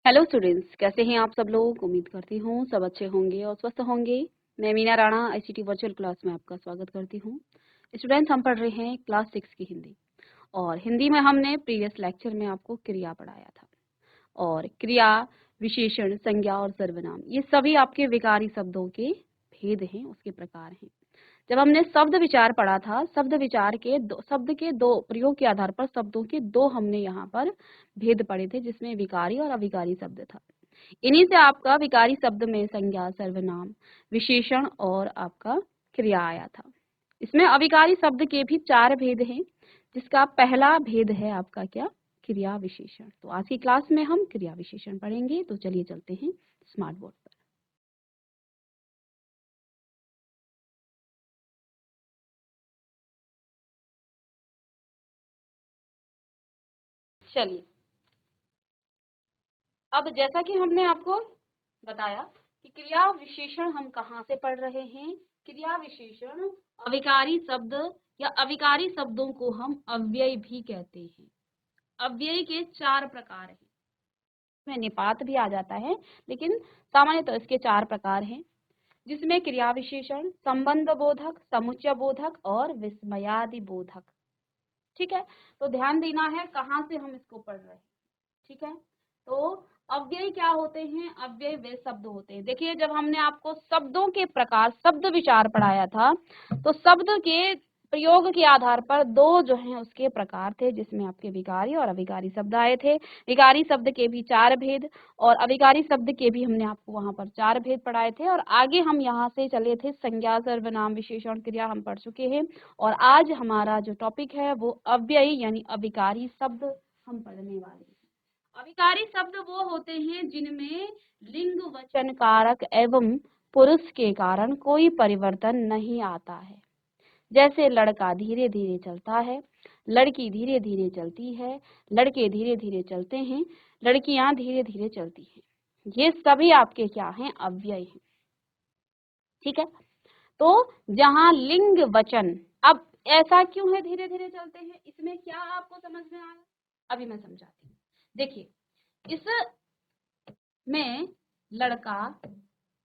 Hello students, कैसे हैं आप सब लोग। उम्मीद करती हूँ सब अच्छे होंगे और स्वस्थ होंगे। मैं Meena Rana ICT virtual class में आपका स्वागत करती हूँ। स्टूडेंट्स, हम पढ़ रहे हैं क्लास 6 की हिंदी। और हिंदी में हमने प्रीवियस लेक्चर में आपको क्रिया पढ़ाया था। और क्रिया, विशेषण, संज्ञा और सर्वनाम, ये सभी आपके विकारी शब्दों के भेद हैं, उसके प्रकार हैं। जब हमने शब्द विचार पढ़ा था, शब्द विचार के शब्द के दो प्रयोग के आधार पर शब्दों के दो हमने यहाँ पर भेद पढ़े थे, जिसमें विकारी और अविकारी शब्द था। इन्हीं से आपका विकारी शब्द में संज्ञा, सर्वनाम, विशेषण और आपका क्रिया आया था। इसमें अविकारी शब्द के भी 4 भेद हैं, जिसका पहला भेद है आपका क्या, क्रिया विशेषण। तो आज की क्लास में हम क्रिया विशेषण पढ़ेंगे। तो चलिए चलते हैं स्मार्ट बोर्ड पर। चलिए, अब जैसा कि हमने आपको बताया कि क्रिया विशेषण हम कहाँ से पढ़ रहे हैं। क्रिया विशेषण अविकारी शब्द या अविकारी शब्दों को हम अव्यय भी कहते हैं। अव्यय के 4 प्रकार हैं। इसमें निपात भी आ जाता है, लेकिन सामान्यतः इसके 4 प्रकार हैं, जिसमें क्रिया विशेषण संबंध बोधक, समुच्चय बोधक और विस्मयादि बोधक। ठीक है, तो ध्यान देना है कहाँ से हम इसको पढ़ रहे हैं। ठीक है, तो अव्यय क्या होते हैं। अव्यय वे शब्द होते हैं। देखिए, जब हमने आपको शब्दों के प्रकार, शब्द विचार पढ़ाया था, तो शब्द के प्रयोग के आधार पर दो जो हैं उसके प्रकार थे, जिसमें आपके विकारी और अविकारी शब्द आए थे। विकारी शब्द के भी 4 भेद और अविकारी शब्द के भी हमने आपको वहां पर 4 भेद पढ़ाए थे। और आगे हम यहाँ से चले थे, संज्ञा, सर्वनाम, विशेषण, क्रिया हम पढ़ चुके हैं। और आज हमारा जो टॉपिक है वो अव्यय यानी अविकारी शब्द हम पढ़ने वाले हैं। अविकारी शब्द वो होते हैं जिनमें लिंग वचन कारक एवं पुरुष के कारण कोई परिवर्तन नहीं आता है। जैसे लड़का धीरे धीरे चलता है, लड़की धीरे धीरे चलती है, लड़के धीरे धीरे चलते हैं, लड़कियां धीरे धीरे चलती हैं। ये सभी आपके क्या हैं, अव्यय हैं। ठीक है, तो जहां लिंग वचन, अब ऐसा क्यों है धीरे धीरे चलते हैं, इसमें क्या आपको समझ में आया, अभी मैं समझाती हूँ। देखिए, इसमें लड़का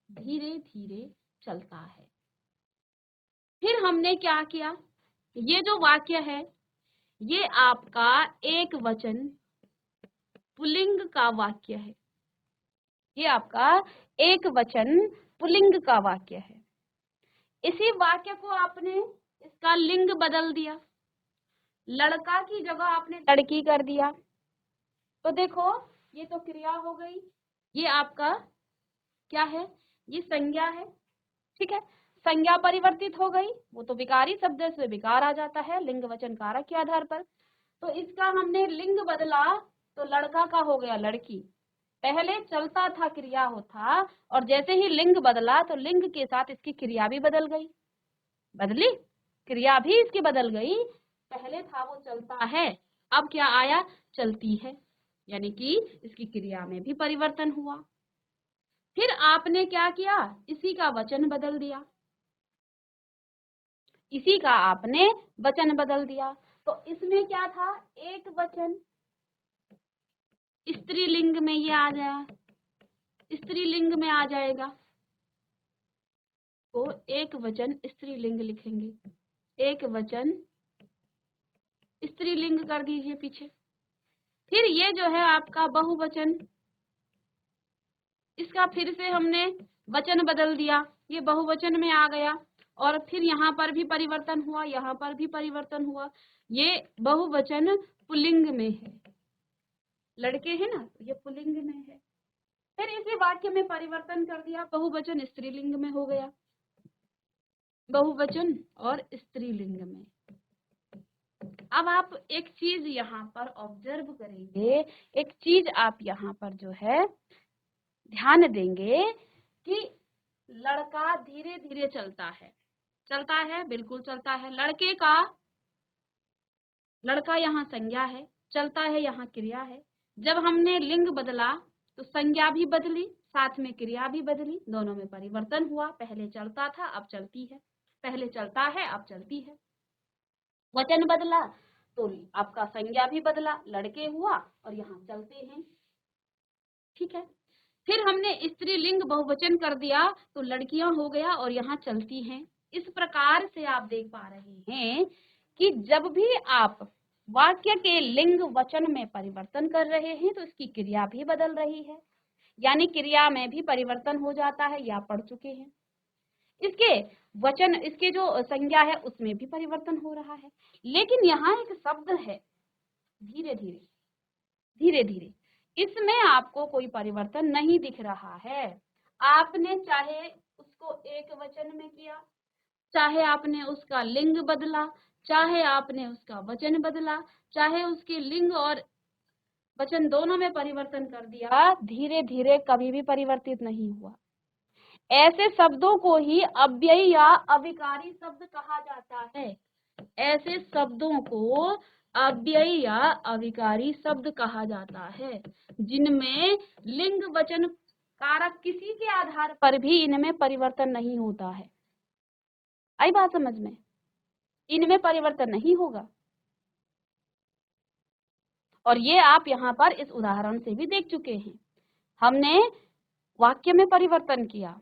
धीरे धीरे चलता है। फिर हमने क्या किया, ये जो वाक्य है ये आपका एक वचन पुल्लिंग का वाक्य है। ये आपका एक वचन पुल्लिंग का वाक्य है। इसी वाक्य को आपने इसका लिंग बदल दिया, लड़का की जगह आपने लड़की कर दिया। तो देखो, ये तो क्रिया हो गई, ये आपका क्या है, ये संज्ञा है। ठीक है, संज्ञा परिवर्तित हो गई, वो तो विकारी शब्द से विकार आ जाता है लिंग वचन कारक के आधार पर। तो इसका हमने लिंग बदला, तो लड़का का हो गया लड़की। पहले चलता था, क्रिया होता, और जैसे ही लिंग बदला तो लिंग के साथ इसकी क्रिया भी बदल गई, बदली, क्रिया भी इसकी बदल गई। पहले था वो चलता है, अब क्या आया, चलती है, यानी कि इसकी क्रिया में भी परिवर्तन हुआ। फिर आपने क्या किया, इसी का वचन बदल दिया, इसी का आपने वचन बदल दिया। तो इसमें क्या था, एक वचन स्त्रीलिंग में ये आ जाए, स्त्रीलिंग में आ जाएगा, तो एक वचन स्त्रीलिंग लिखेंगे, एक वचन स्त्रीलिंग कर दीजिए पीछे। फिर ये जो है आपका बहुवचन, इसका फिर से हमने वचन बदल दिया, ये बहुवचन में आ गया। और फिर यहाँ पर भी परिवर्तन हुआ, यहाँ पर भी परिवर्तन हुआ, ये बहुवचन पुल्लिंग में है, लड़के हैं ना, ये पुल्लिंग में है। फिर इसी वाक्य में परिवर्तन कर दिया, बहुवचन स्त्रीलिंग में हो गया, बहुवचन और स्त्रीलिंग में। अब आप एक चीज यहाँ पर ऑब्जर्व करेंगे, एक चीज आप यहाँ पर जो है ध्यान देंगे कि लड़का धीरे धीरे चलता है, चलता है, बिल्कुल चलता है। लड़के का, लड़का यहाँ संज्ञा है, चलता है यहाँ क्रिया है। जब हमने लिंग बदला तो संज्ञा भी बदली, साथ में क्रिया भी बदली, दोनों में परिवर्तन हुआ। पहले चलता था, अब चलती है, पहले चलता है, अब चलती है। वचन बदला तो आपका संज्ञा भी बदला, लड़के हुआ और यहाँ चलते हैं। ठीक है। फिर हमने स्त्रीलिंग बहुवचन कर दिया तो लड़कियां हो गया और यहाँ चलती हैं। इस प्रकार से आप देख पा रहे हैं कि जब भी आप वाक्य के लिंग वचन में परिवर्तन कर रहे हैं तो इसकी क्रिया भी बदल रही है, यानी क्रिया में भी परिवर्तन हो जाता है, या पढ़ चुके हैं। इसके वचन, इसके जो संज्ञा है उसमें भी परिवर्तन हो रहा है। लेकिन यहाँ एक शब्द है धीरे धीरे, धीरे धीरे, इसमें आपको कोई परिवर्तन नहीं दिख रहा है। आपने चाहे उसको एक वचन में किया, चाहे आपने उसका लिंग बदला, चाहे आपने उसका वचन बदला, चाहे उसके लिंग और वचन दोनों में परिवर्तन कर दिया, धीरे धीरे कभी भी परिवर्तित नहीं हुआ। ऐसे शब्दों को ही अव्ययी या अविकारी शब्द कहा जाता है। ऐसे शब्दों को अव्ययी या अविकारी शब्द कहा जाता है, जिनमें लिंग वचन कारक किसी के आधार पर भी इनमें परिवर्तन नहीं होता है। आई बात समझ में? इनमें परिवर्तन नहीं होगा। और ये आप यहाँ पर इस उदाहरण से भी देख चुके हैं। हमने वाक्य में परिवर्तन किया,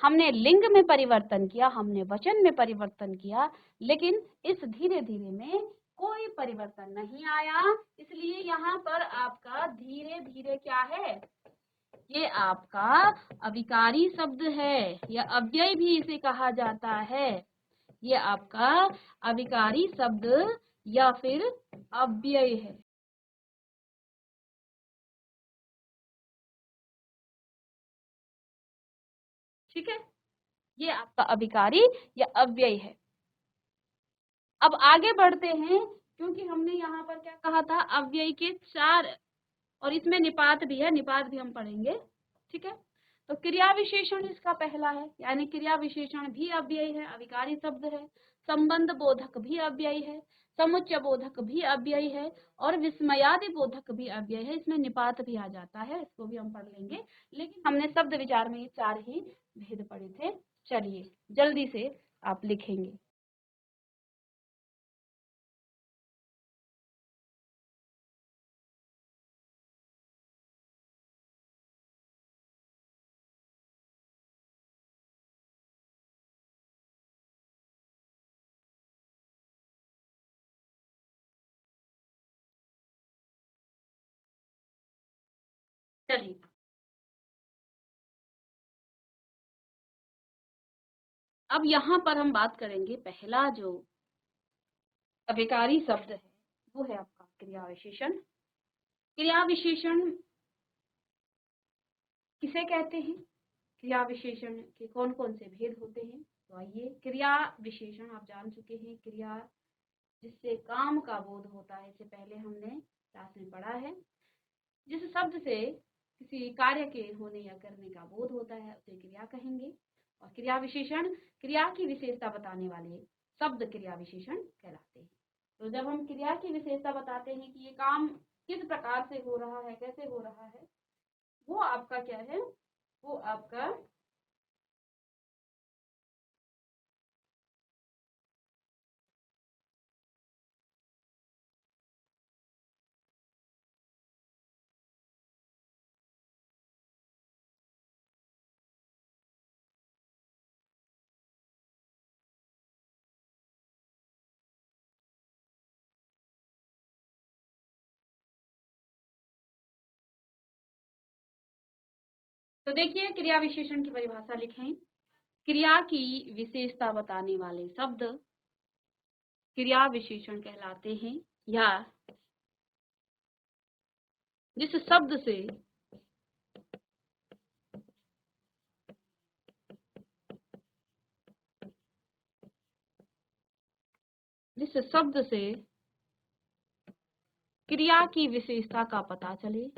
हमने लिंग में परिवर्तन किया, हमने वचन में परिवर्तन किया, लेकिन इस धीरे धीरे में कोई परिवर्तन नहीं आया। इसलिए यहाँ पर आपका धीरे धीरे क्या है, ये आपका अविकारी शब्द है, या अव्यय भी इसे कहा जाता है। ये आपका अविकारी शब्द या फिर अव्यय है। ठीक है, ये आपका अविकारी या अव्यय है। अब आगे बढ़ते हैं, क्योंकि हमने यहाँ पर क्या कहा था, अव्यय के 4, और इसमें निपात भी है, निपात भी हम पढ़ेंगे। ठीक है, तो क्रिया विशेषण इसका पहला है, यानी क्रिया विशेषण भी अव्यय है, अविकारी शब्द है। संबंध बोधक भी अव्यय है, समुच्चय बोधक भी अव्यय है, और विस्मयादि बोधक भी अव्यय है। इसमें निपात भी आ जाता है, इसको भी हम पढ़ लेंगे। लेकिन हमने शब्द विचार में ये 4 ही भेद पढ़े थे। चलिए जल्दी से आप लिखेंगे। चलिए, अब यहाँ पर हम बात करेंगे, पहला जो अभिकारी शब्द है वो है आपका क्रिया विशेषण। क्रिया विशेषण किसे कहते हैं, क्रिया विशेषण के कौन कौन से भेद होते हैं? तो आइए, क्रिया विशेषण आप जान चुके हैं, क्रिया जिससे काम का बोध होता है, इससे पहले हमने क्लास में पढ़ा है। जिस शब्द से किसी कार्य के होने या करने का बोध होता है उसे क्रिया कहेंगे। और क्रिया विशेषण क्रिया की विशेषता बताने वाले शब्द क्रिया विशेषण कहलाते हैं। तो जब हम क्रिया की विशेषता बताते हैं कि ये काम किस प्रकार से हो रहा है, कैसे हो रहा है, वो आपका क्या है, वो आपका तो देखिए, क्रिया विशेषण की परिभाषा लिखें। क्रिया की विशेषता बताने वाले शब्द क्रिया विशेषण कहलाते हैं, या जिस शब्द से क्रिया की विशेषता का पता चले,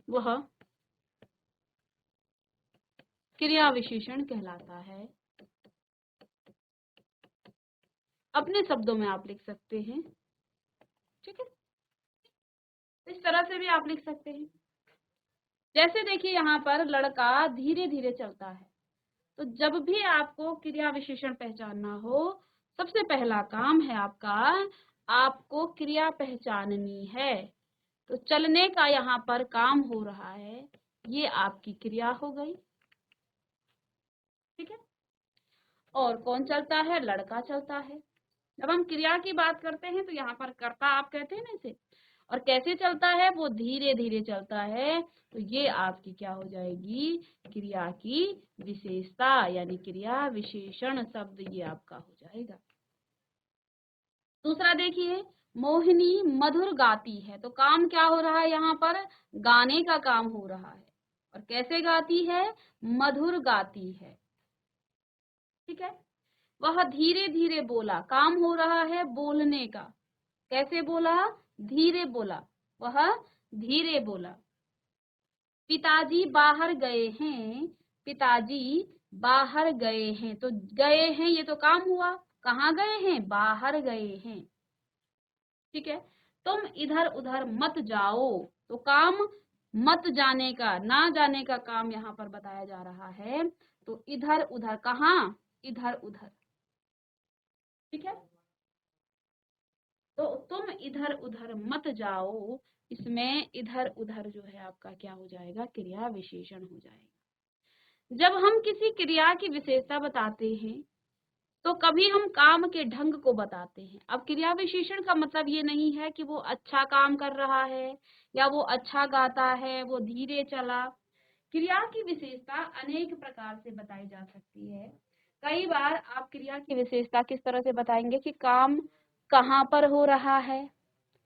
वह क्रिया विशेषण कहलाता है। अपने शब्दों में आप लिख सकते हैं। ठीक है, इस तरह से भी आप लिख सकते हैं। जैसे देखिए यहाँ पर लड़का धीरे धीरे चलता है, तो जब भी आपको क्रिया विशेषण पहचानना हो, सबसे पहला काम है आपका, आपको क्रिया पहचाननी है। तो चलने का यहाँ पर काम हो रहा है, ये आपकी क्रिया हो गई। ठीक है, और कौन चलता है? लड़का चलता है। जब हम क्रिया की बात करते हैं तो यहाँ पर कर्ता आप कहते हैं ना इसे, और कैसे चलता है? वो धीरे धीरे चलता है। तो ये आपकी क्या हो जाएगी? क्रिया की विशेषता, यानी क्रिया विशेषण शब्द ये आपका हो जाएगा। दूसरा देखिए, मोहिनी मधुर गाती है, तो काम क्या हो रहा है यहाँ पर? गाने का काम हो रहा है। और कैसे गाती है? मधुर गाती है। ठीक है, वह धीरे धीरे बोला, काम हो रहा है बोलने का। कैसे बोला? धीरे बोला, वह धीरे बोला। पिताजी बाहर गए हैं, पिताजी बाहर गए हैं, तो गए हैं ये तो काम हुआ। कहाँ गए हैं? बाहर गए हैं। ठीक है, तुम इधर उधर मत जाओ, तो काम मत जाने का, ना जाने का काम यहाँ पर बताया जा रहा है। तो इधर उधर, कहाँ? इधर उधर। ठीक है, तो तुम इधर उधर मत जाओ, इसमें इधर उधर जो है आपका क्या हो जाएगा? क्रिया विशेषण हो जाएगा। जब हम किसी क्रिया की विशेषता बताते हैं तो कभी हम काम के ढंग को बताते हैं। अब क्रिया विशेषण का मतलब ये नहीं है कि वो अच्छा काम कर रहा है या वो अच्छा गाता है, वो धीरे चला। क्रिया की विशेषता अनेक प्रकार से बताई जा सकती है। कई बार आप क्रिया की विशेषता किस तरह से बताएंगे कि काम कहाँ पर हो रहा है,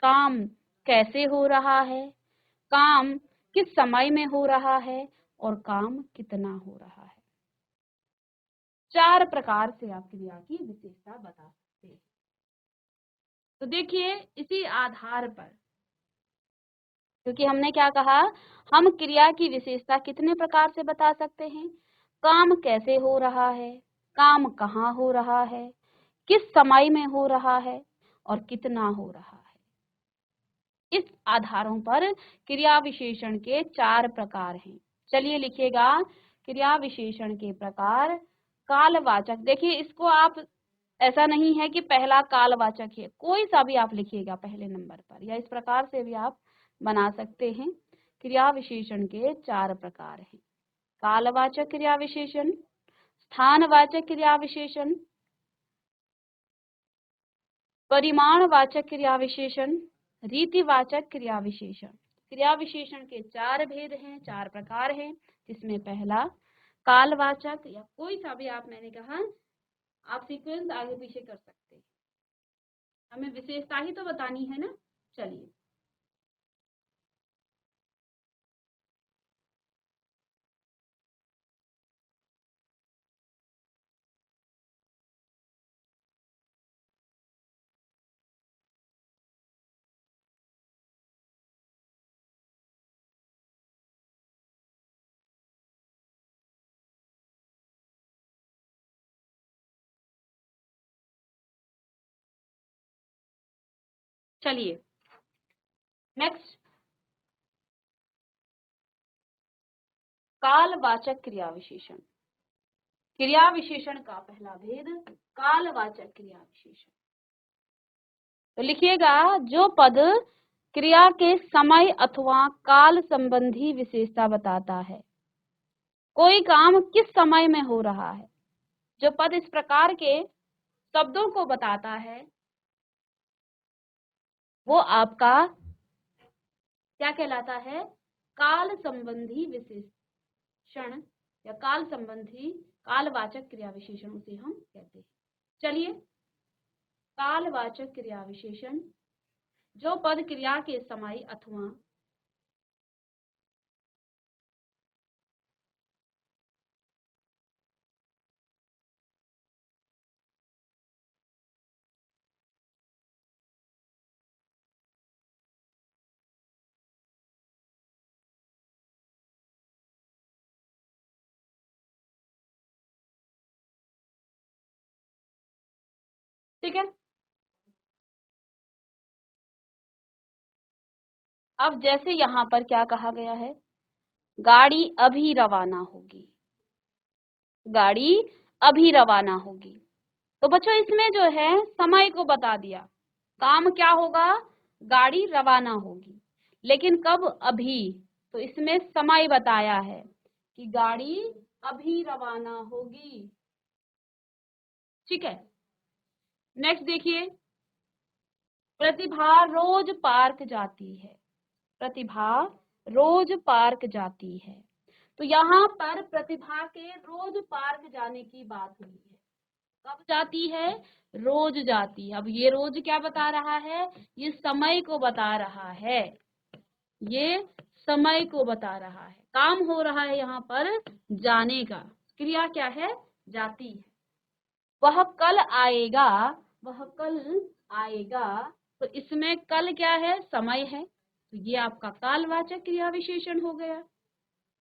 काम कैसे हो रहा है, काम किस समय में हो रहा है, और काम कितना हो रहा है। 4 प्रकार से आप क्रिया की विशेषता बता सकते हैं। तो देखिए, इसी आधार पर, क्योंकि हमने क्या कहा, हम क्रिया की विशेषता कितने प्रकार से बता सकते हैं? काम कैसे हो रहा है, काम कहाँ हो रहा है, किस समय में हो रहा है, और कितना हो रहा है। इस आधारों पर क्रिया विशेषण के 4 प्रकार हैं। चलिए लिखिएगा, क्रिया विशेषण के प्रकार। कालवाचक, देखिए इसको आप, ऐसा नहीं है कि पहला कालवाचक है, कोई सा भी आप लिखिएगा पहले नंबर पर, या इस प्रकार से भी आप बना सकते हैं। क्रिया विशेषण के 4 प्रकार हैं। कालवाचक क्रिया विशेषण, स्थानवाचक क्रिया विशेषण, परिमाणवाचक क्रिया विशेषण, रीतिवाचक क्रिया विशेषण। क्रिया विशेषण के 4 भेद हैं, 4 प्रकार हैं, जिसमें पहला कालवाचक, या कोई सा भी आप, मैंने कहा आप सीक्वेंस आगे पीछे कर सकते हैं, हमें विशेषता ही तो बतानी है ना। चलिए, चलिए नेक्स्ट, कालवाचक क्रिया विशेषण। क्रिया विशेषण का पहला भेद, कालवाचक क्रिया विशेषण। तो लिखिएगा, जो पद क्रिया के समय अथवा काल संबंधी विशेषता बताता है, कोई काम किस समय में हो रहा है, जो पद इस प्रकार के शब्दों को बताता है, वो आपका क्या कहलाता है? काल संबंधी विशेषण, या काल संबंधी कालवाचक क्रिया विशेषण उसे हम कहते हैं। चलिए, कालवाचक क्रिया विशेषण, जो पद क्रिया के समय अथवा ठीक है। अब जैसे यहाँ पर क्या कहा गया है गाड़ी अभी रवाना होगी, गाड़ी अभी रवाना होगी। तो बच्चों इसमें जो है समय को बता दिया, काम क्या होगा, गाड़ी रवाना होगी, लेकिन कब, अभी। तो इसमें समय बताया है कि गाड़ी अभी रवाना होगी। ठीक है, नेक्स्ट देखिए, प्रतिभा रोज पार्क जाती है, प्रतिभा रोज पार्क जाती है। तो यहाँ पर प्रतिभा के रोज पार्क जाने की बात हुई है। कब जाती है, रोज जाती है। अब ये रोज क्या बता रहा है, ये समय को बता रहा है, ये समय को बता रहा है। काम हो रहा है यहाँ पर जाने का, क्रिया क्या है, जाती है। वह कल आएगा, वह कल आएगा। तो इसमें कल क्या है, समय है, तो ये आपका कालवाचक क्रिया विशेषण हो गया।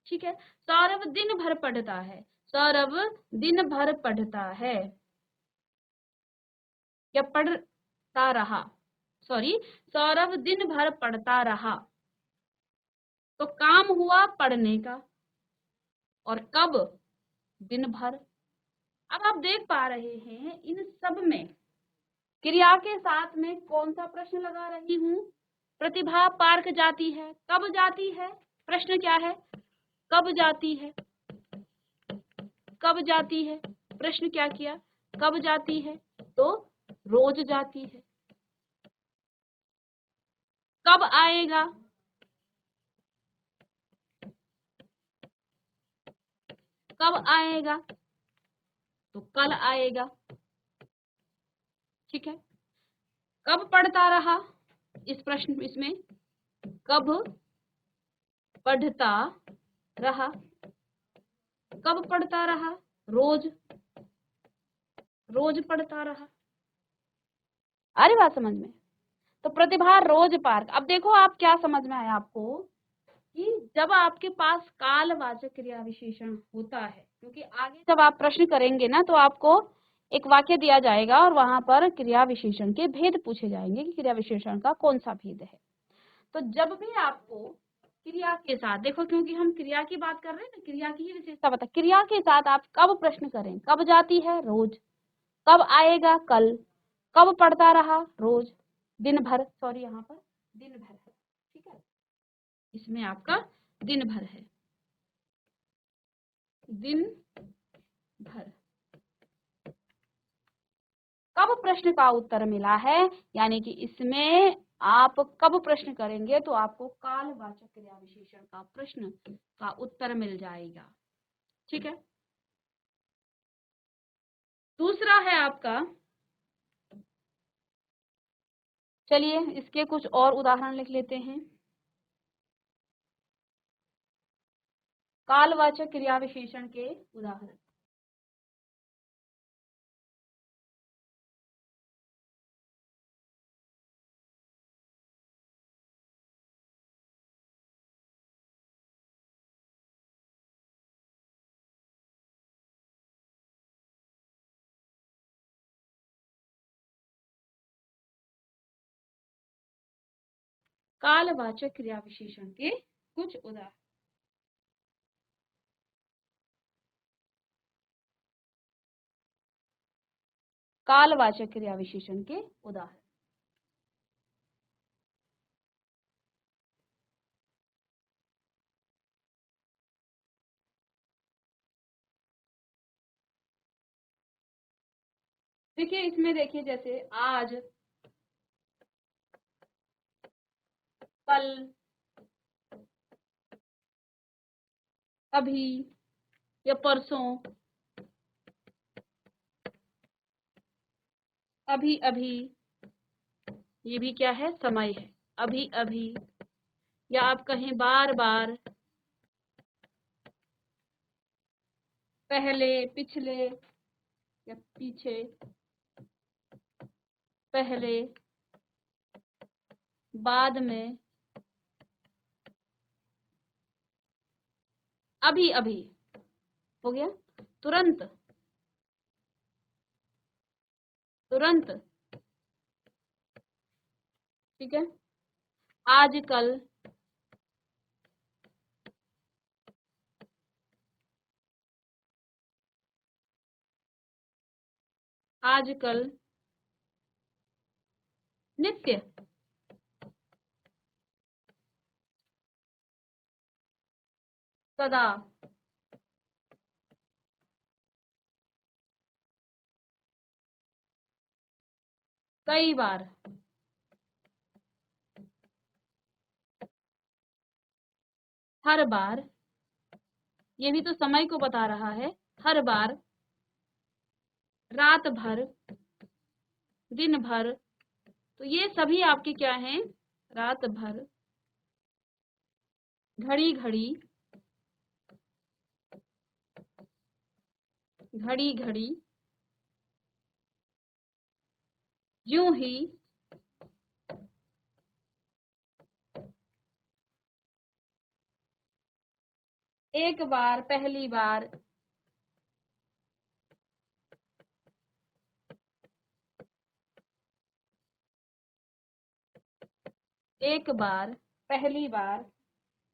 ठीक है, सौरभ दिन भर पढ़ता है, सौरभ दिन भर पढ़ता है या पढ़ता रहा, सॉरी, सौरभ दिन भर पढ़ता रहा। तो काम हुआ पढ़ने का, और कब, दिन भर। अब आप देख पा रहे हैं इन सब में क्रिया के साथ में कौन सा प्रश्न लगा रही हूँ, प्रतिभा पार्क जाती है, कब जाती है, प्रश्न क्या है, कब जाती है, कब जाती है, प्रश्न क्या किया, कब जाती है, तो रोज जाती है। कब आएगा, कब आएगा, तो कल आएगा। ठीक है, कब पढ़ता रहा, इस प्रश्न इसमें कब पढ़ता रहा, कब पढ़ता रहा, रोज, रोज पढ़ता रहा। आ रही बात समझ में। तो प्रतिभा रोज पार्क। अब देखो आप क्या समझ में आया आपको, कि जब आपके पास कालवाचक क्रिया विशेषण होता है, क्योंकि आगे जब आप प्रश्न करेंगे ना तो आपको एक वाक्य दिया जाएगा और वहां पर क्रिया विशेषण के भेद पूछे जाएंगे कि क्रिया विशेषण का कौन सा भेद है। तो जब भी आपको क्रिया के साथ, देखो क्योंकि हम क्रिया की बात कर रहे हैं ना, क्रिया की ही विशेषता बता, क्रिया के साथ आप कब प्रश्न करें, कब जाती है, रोज, कब आएगा, कल, कब पढ़ता रहा, रोज, दिन भर, सॉरी यहाँ पर दिन भर है। ठीक है, इसमें आपका दिन भर है, दिन भर। कब प्रश्न का उत्तर मिला है, यानी कि इसमें आप कब प्रश्न करेंगे तो आपको कालवाचक क्रिया विशेषण का प्रश्न का उत्तर मिल जाएगा। ठीक है, दूसरा है आपका, चलिए इसके कुछ और उदाहरण लिख लेते हैं। कालवाचक क्रिया विशेषण के उदाहरण, कालवाचक क्रिया विशेषण के कुछ उदाहरण, कालवाचक क्रिया विशेषण के उदाहरण। देखिए इसमें, देखिए जैसे आज, कल, अभी या परसों, अभी अभी, ये भी क्या है, समय है, अभी अभी, या आप कहें बार बार, पहले, पिछले या पीछे, पहले, बाद में, अभी अभी, हो गया, तुरंत, तुरंत। ठीक है, आजकल, आजकल, नित्य, सदा, कई बार, हर बार, ये भी तो समय को बता रहा है। हर बार, रात भर, दिन भर, तो ये सभी आपके क्या हैं? रात भर, घड़ी घड़ी, घड़ी घड़ी, यूं ही, एक बार, पहली बार, एक बार, पहली बार,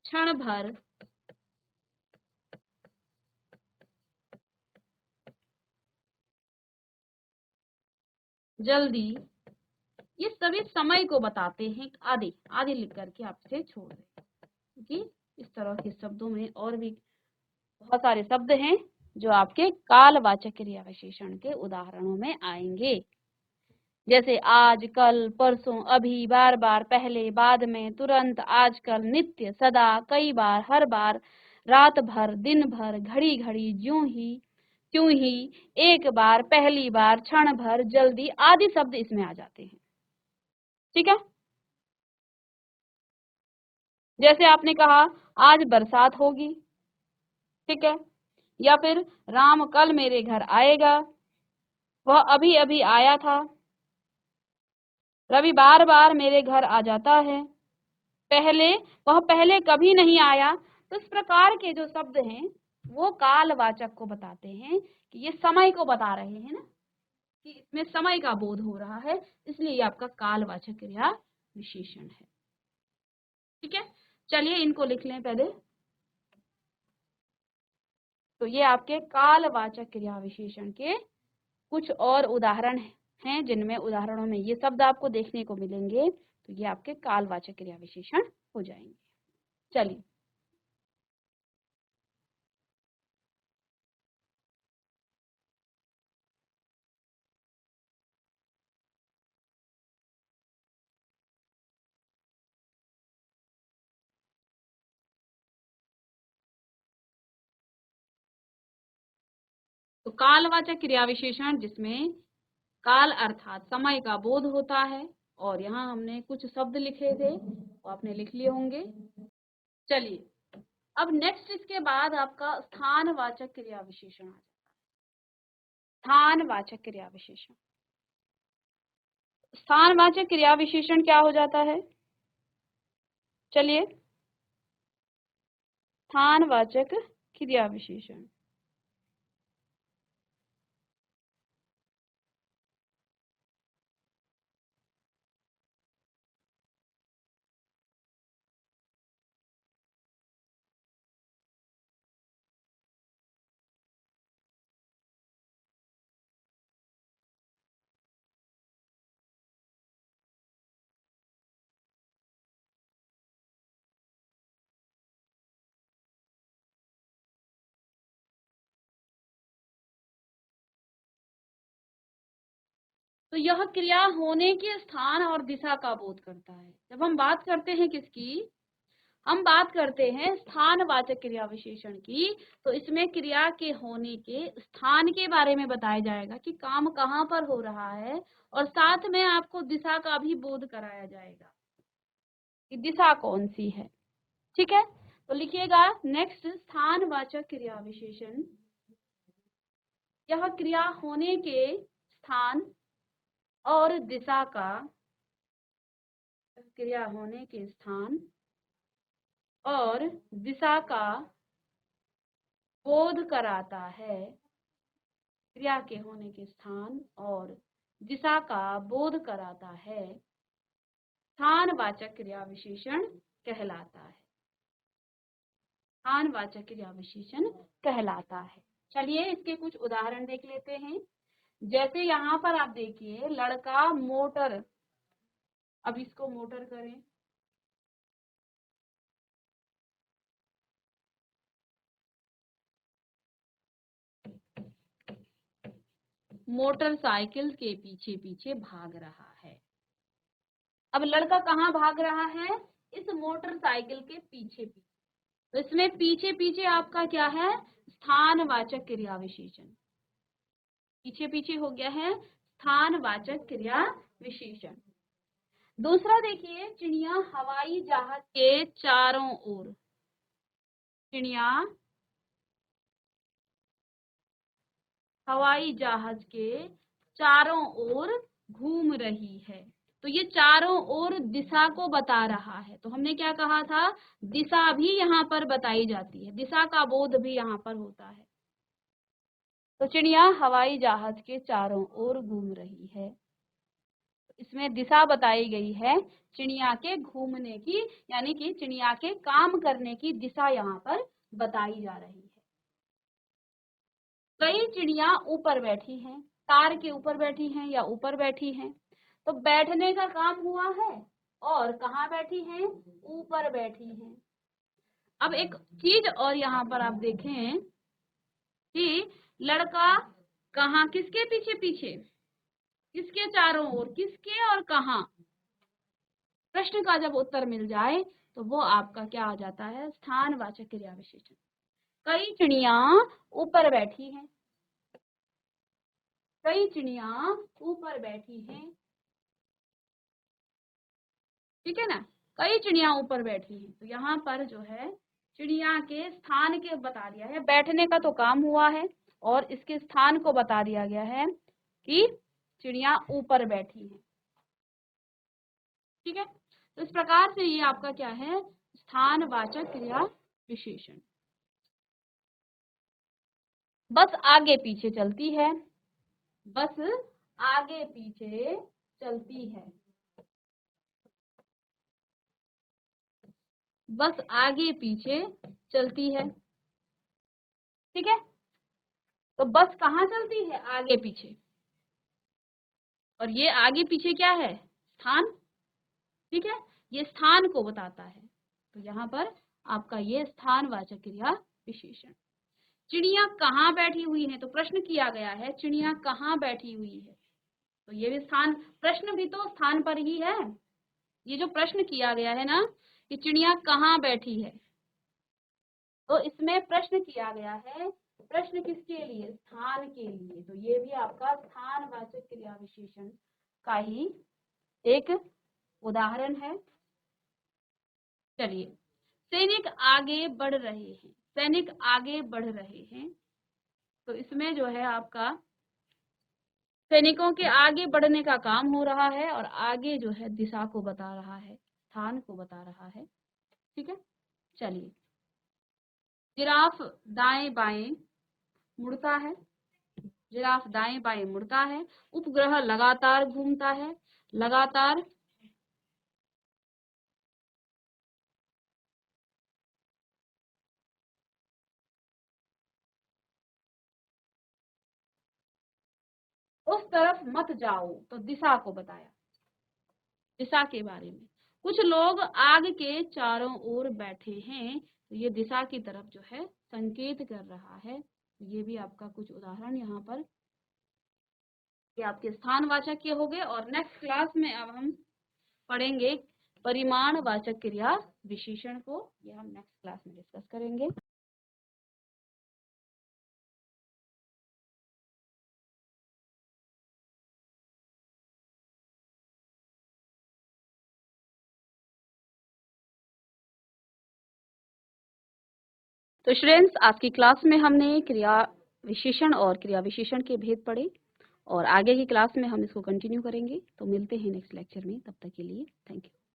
क्षण भर, जल्दी, ये सभी समय को बताते हैं। आदि आदि लिख करके आपसे छोड़ दें, क्योंकि इस तरह के शब्दों में और भी बहुत सारे शब्द हैं जो आपके कालवाचक क्रिया विशेषण के उदाहरणों में आएंगे, जैसे आज, कल, परसों, अभी, बार बार, पहले, बाद में, तुरंत, आजकल, नित्य, सदा, कई बार, हर बार, रात भर, दिन भर, घड़ी घड़ी, यूं ही, त्यों ही, एक बार, पहली बार, क्षण भर, जल्दी, आदि शब्द इसमें आ जाते हैं। ठीक है, जैसे आपने कहा आज बरसात होगी, ठीक है, या फिर राम कल मेरे घर आएगा, वह अभी अभी आया था, रवि बार बार मेरे घर आ जाता है, पहले, वह पहले कभी नहीं आया। तो इस प्रकार के जो शब्द हैं वो कालवाचक को बताते हैं कि ये समय को बता रहे हैं ना, कि इसमें समय का बोध हो रहा है, इसलिए ये आपका कालवाचक क्रिया विशेषण है। ठीक है, चलिए इनको लिख लें पहले। तो ये आपके कालवाचक क्रिया विशेषण के कुछ और उदाहरण हैं, जिनमें उदाहरणों में ये शब्द आपको देखने को मिलेंगे, तो ये आपके कालवाचक क्रिया विशेषण हो जाएंगे। चलिए, तो कालवाचक क्रिया विशेषण जिसमें काल अर्थात समय का बोध होता है, और यहाँ हमने कुछ शब्द लिखे थे, वो आपने लिख लिए होंगे। चलिए, अब नेक्स्ट इसके बाद आपका स्थानवाचक क्रिया विशेषण आ जाता है। स्थानवाचक क्रिया विशेषण, स्थानवाचक क्रिया विशेषण क्या हो जाता है? चलिए, स्थानवाचक क्रिया विशेषण, तो यह क्रिया होने के स्थान और दिशा का बोध करता है। जब हम बात करते हैं किसकी, हम बात करते हैं स्थानवाचक क्रिया विशेषण की, तो इसमें क्रिया के होने के स्थान के बारे में बताया जाएगा कि काम कहाँ पर हो रहा है, और साथ में आपको दिशा का भी बोध कराया जाएगा कि दिशा कौन सी है। ठीक है, तो लिखिएगा नेक्स्ट, स्थानवाचक क्रिया विशेषण, यह क्रिया होने के स्थान और दिशा का, क्रिया होने के स्थान और दिशा का बोध कराता है, क्रिया के होने के स्थान और दिशा का बोध कराता है, स्थानवाचक क्रिया विशेषण कहलाता है। स्थानवाचक क्रिया विशेषण कहलाता है। चलिए इसके कुछ उदाहरण देख लेते हैं। जैसे यहाँ पर आप देखिए लड़का मोटर, अब इसको मोटर करें, मोटरसाइकिल के पीछे पीछे भाग रहा है। अब लड़का कहाँ भाग रहा है? इस मोटरसाइकिल के पीछे पीछे। तो इसमें पीछे पीछे आपका क्या है? स्थानवाचक क्रिया विशेषण। पीछे पीछे हो गया है स्थानवाचक क्रिया विशेषण। दूसरा देखिए, चिड़िया हवाई जहाज के चारों ओर, चिड़िया हवाई जहाज के चारों ओर घूम रही है। तो ये चारों ओर दिशा को बता रहा है। तो हमने क्या कहा था? दिशा भी यहाँ पर बताई जाती है, दिशा का बोध भी यहाँ पर होता है। तो चिड़िया हवाई जहाज के चारों ओर घूम रही है, इसमें दिशा बताई गई है चिड़िया के घूमने की, यानी कि चिड़िया के काम करने की दिशा यहाँ पर बताई जा रही है। कई चिड़िया ऊपर बैठी हैं, तार के ऊपर बैठी हैं या ऊपर बैठी हैं। तो बैठने का काम हुआ है और कहाँ बैठी हैं? ऊपर बैठी हैं। अब एक चीज और यहाँ पर आप देखें कि लड़का कहाँ, किसके पीछे पीछे, किसके चारों ओर, किसके और कहाँ। प्रश्न का जब उत्तर मिल जाए तो वो आपका क्या आ जाता है? स्थानवाचक क्रिया विशेषण। कई चिड़िया ऊपर बैठी हैं, कई चिड़िया ऊपर बैठी हैं, ठीक है ना? कई चिड़िया ऊपर बैठी हैं। तो यहाँ पर जो है चिड़िया के स्थान के बता दिया है, बैठने का तो काम हुआ है और इसके स्थान को बता दिया गया है कि चिड़िया ऊपर बैठी है, ठीक है। तो इस प्रकार से ये आपका क्या है? स्थानवाचक क्रिया विशेषण। बस आगे पीछे चलती है, बस आगे पीछे चलती है, बस आगे पीछे चलती है, ठीक है। तो बस कहाँ चलती है? आगे पीछे। और ये आगे पीछे क्या है? स्थान, ठीक है, ये स्थान को बताता है। तो यहाँ पर आपका ये स्थानवाचक क्रिया विशेषण। चिड़िया कहाँ बैठी हुई है? तो प्रश्न किया गया है चिड़िया कहाँ बैठी हुई है। तो ये भी स्थान, प्रश्न भी तो स्थान पर ही है। ये जो प्रश्न किया गया है ना कि चिड़िया कहाँ बैठी है, तो इसमें प्रश्न किया गया है, प्रश्न किसके लिए? स्थान के लिए। तो ये भी आपका स्थानवाचक क्रिया विशेषण का ही एक उदाहरण है। चलिए, सैनिक आगे बढ़ रहे हैं, सैनिक आगे बढ़ रहे हैं। तो इसमें जो है आपका सैनिकों के आगे बढ़ने का काम हो रहा है और आगे जो है दिशा को बता रहा है, स्थान को बता रहा है, ठीक है। चलिए, जिराफ दाएं बाएं मुड़ता है, जिराफ दाएं बाएं मुड़ता है। उपग्रह लगातार घूमता है, लगातार उस तरफ मत जाओ। तो दिशा को बताया, दिशा के बारे में। कुछ लोग आग के चारों ओर बैठे हैं, तो ये दिशा की तरफ जो है संकेत कर रहा है। ये भी आपका कुछ उदाहरण यहाँ पर कि आपके स्थानवाचक के हो गए। और नेक्स्ट क्लास में अब हम पढ़ेंगे परिमाणवाचक क्रिया विशेषण को, ये हम नेक्स्ट क्लास में डिस्कस करेंगे। तो स्टूडेंट्स, आज की क्लास में हमने क्रिया विशेषण और क्रिया विशेषण के भेद पढ़े और आगे की क्लास में हम इसको कंटिन्यू करेंगे। तो मिलते हैं नेक्स्ट लेक्चर में, तब तक के लिए थैंक यू।